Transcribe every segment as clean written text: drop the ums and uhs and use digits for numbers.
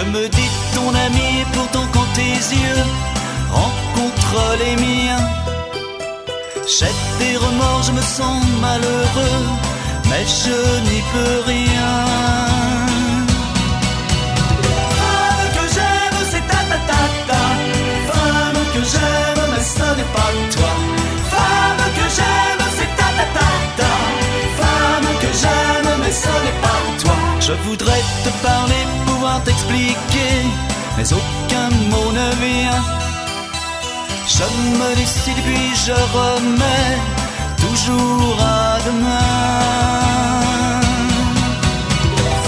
Je me dis ton ami et pourtant quand tes yeux rencontrent les miens, j'ai des remords, je me sens malheureux, mais je n'y peux rien. Femme que j'aime, c'est ta ta ta ta. Femme que j'aime, mais ce n'est pas toi. Femme que j'aime, c'est ta ta ta ta. Femme que j'aime, mais ce n'est pas toi. Je voudrais te parler, pouvoir t'expliquer, mais aucun mot ne vient. Je me décide puis je remets toujours à demain.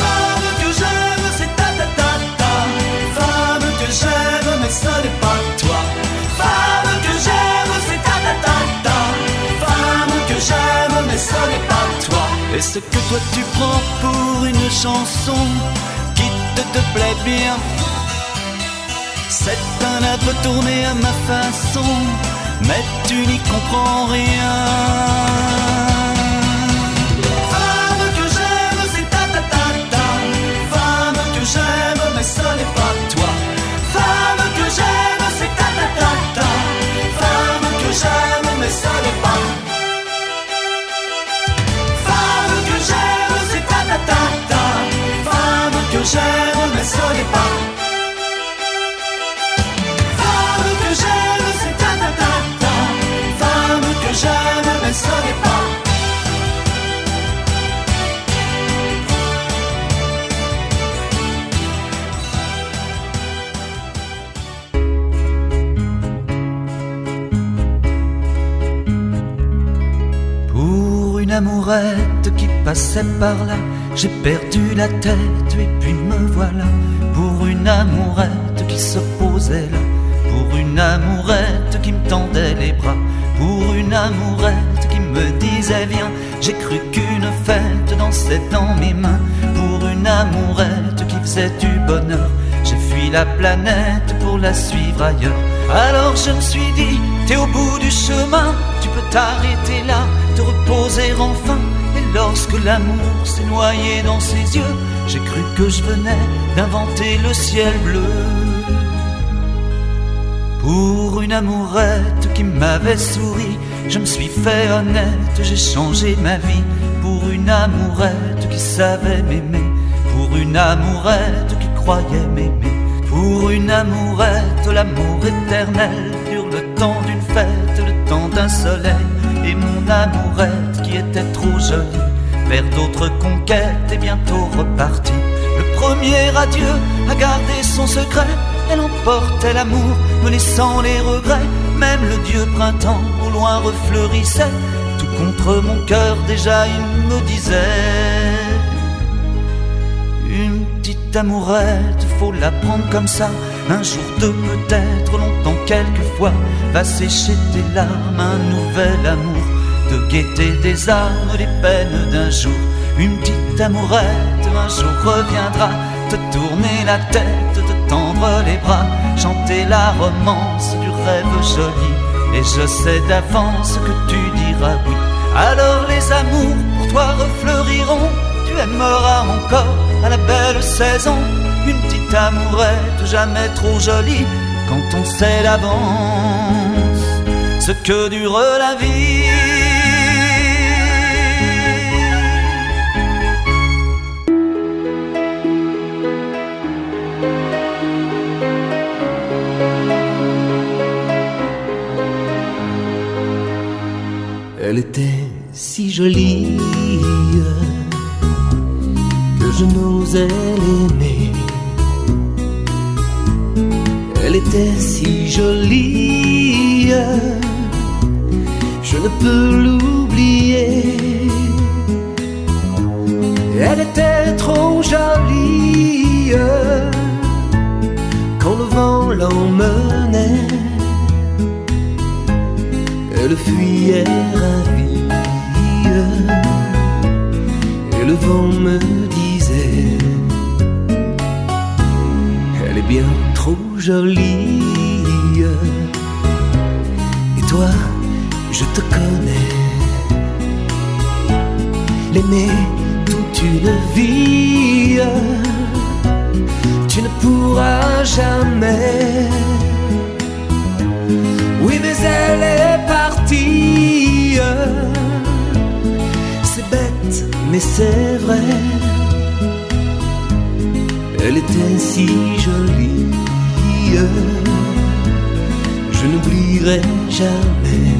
Femme que j'aime, c'est ta ta ta ta. Femme que j'aime, mais ce n'est pas toi. Femme que j'aime, c'est ta ta ta ta. Femme que j'aime, mais ce n'est pas toi. Et ce que toi tu prends pour une chanson qui te plaît bien, c'est un aveu tourné à ma façon, mais tu n'y comprends rien. Femme que j'aime, c'est ta ta ta ta. Femme que j'aime, mais ce n'est pas toi. Femme que j'aime, c'est ta ta ta ta. Femme que j'aime, mais ce n'est pas. Femme que j'aime, c'est ta ta ta ta. Femme que j'aime, mais ce n'est pas. J'aime, mais ce n'est pas. Pour une amourette qui passait par là, j'ai perdu la tête et puis me voilà. Pour une amourette qui se posait là, pour une amourette qui me tendait les bras, pour une amourette qui me disait viens, j'ai cru qu'une fête dansait dans mes mains. Pour une amourette qui faisait du bonheur, j'ai fui la planète pour la suivre ailleurs. Alors je me suis dit, t'es au bout du chemin, tu peux t'arrêter là, te reposer enfin. Et lorsque l'amour s'est noyé dans ses yeux, j'ai cru que je venais d'inventer le ciel bleu. Pour une amourette qui m'avait souri, je me suis fait honnête, j'ai changé ma vie. Pour une amourette qui savait m'aimer, pour une amourette qui croyait m'aimer. Pour une amourette, l'amour éternel dure le temps d'une fête, le temps d'un soleil. Et mon amourette qui était trop jolie, vers d'autres conquêtes est bientôt repartie. Le premier adieu a gardé son secret, elle emportait l'amour, me laissant les regrets. Même le dieu printemps au loin refleurissait, tout contre mon cœur déjà il me disait. Une petite amourette, faut la prendre comme ça. Un jour, deux, peut-être, longtemps, quelquefois, va sécher tes larmes, un nouvel amour, de gaieté des âmes, les peines d'un jour. Une petite amourette, un jour reviendra, te tourner la tête, te tendre les bras, chanter la romance du rêve joli. Et je sais d'avance que tu diras oui. Alors les amours pour toi refleuriront, tu aimeras encore à la belle saison. Une petite amourette jamais trop jolie, quand on sait d'avance ce que dure la vie. Elle était si jolie que je n'osais l'aimer. Elle était si jolie, je ne peux l'oublier. Elle était trop jolie quand le vent l'emmenait. Elle fuyait ravie et le vent me disait: elle est bien trop jolie. Et toi, je te connais, l'aimer toute une vie, tu ne pourra jamais. Oui, mais elle est partie. C'est bête, mais c'est vrai. Elle était si jolie. Je n'oublierai jamais.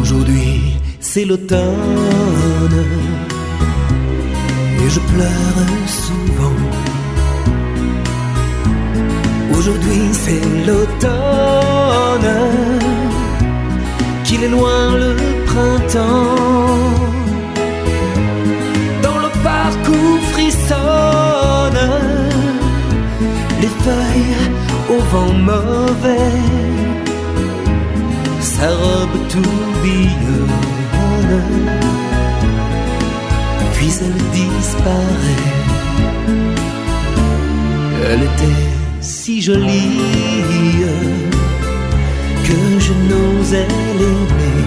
Aujourd'hui, c'est l'automne et je pleure souvent. Aujourd'hui, c'est l'automne, qu'il est loin le printemps. Dans le parc où frissonnent les feuilles au vent mauvais, sa robe tourbillonne, puis elle disparaît. Elle était si jolie que je n'osais l'aimer.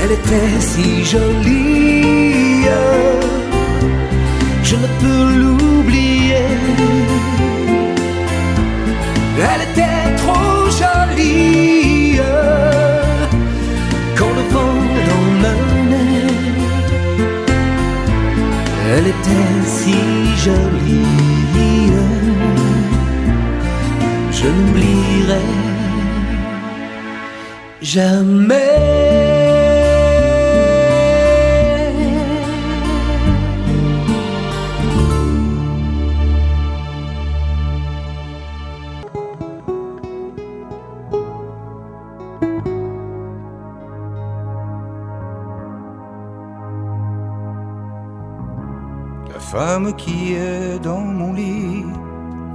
Elle était si jolie, je ne peux l'oublier. Elle était trop jolie quand le vent l'emmenait. Elle était si jolie, je n'oublierai jamais. La femme qui est dans mon lit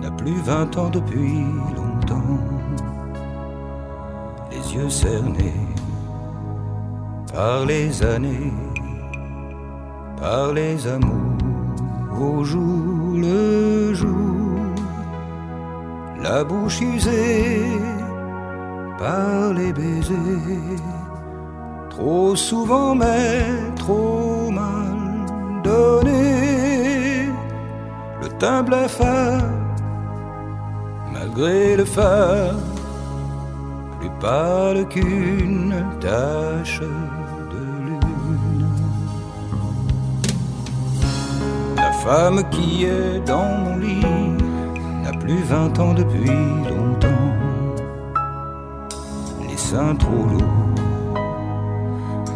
n'a plus 20 ans depuis longtemps. Les yeux cernés par les années, par les amours au jour le jour, la bouche usée par les baisers, trop souvent mais trop mal donné, le teint blafard malgré le phare, plus pâle qu'une tache de lune. La femme qui est dans mon lit n'a plus 20 ans depuis longtemps. Les seins trop lourds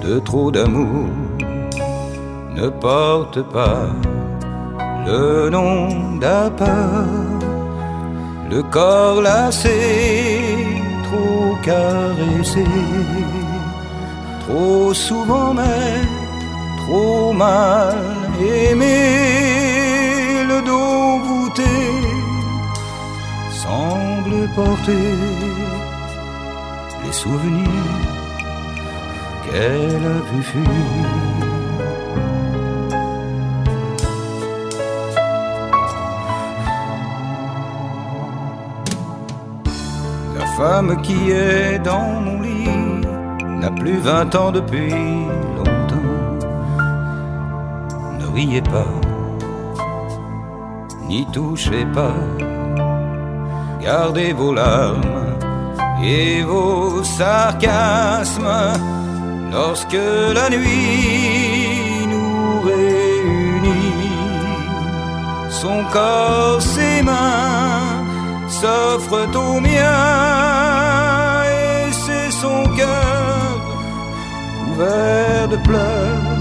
de trop d'amour ne porte pas le nom d'appât. Le corps lassé, trop caressé, trop souvent mais trop mal aimé. Le dos voûté semble porter les souvenirs qu'elle a vu fuir. La femme qui est dans mon lit n'a plus 20 ans depuis longtemps. Ne riez pas, n'y touchez pas, gardez vos larmes et vos sarcasmes. Lorsque la nuit nous réunit, son corps, ses mains s'offre au mien, et c'est son cœur couvert de pleurs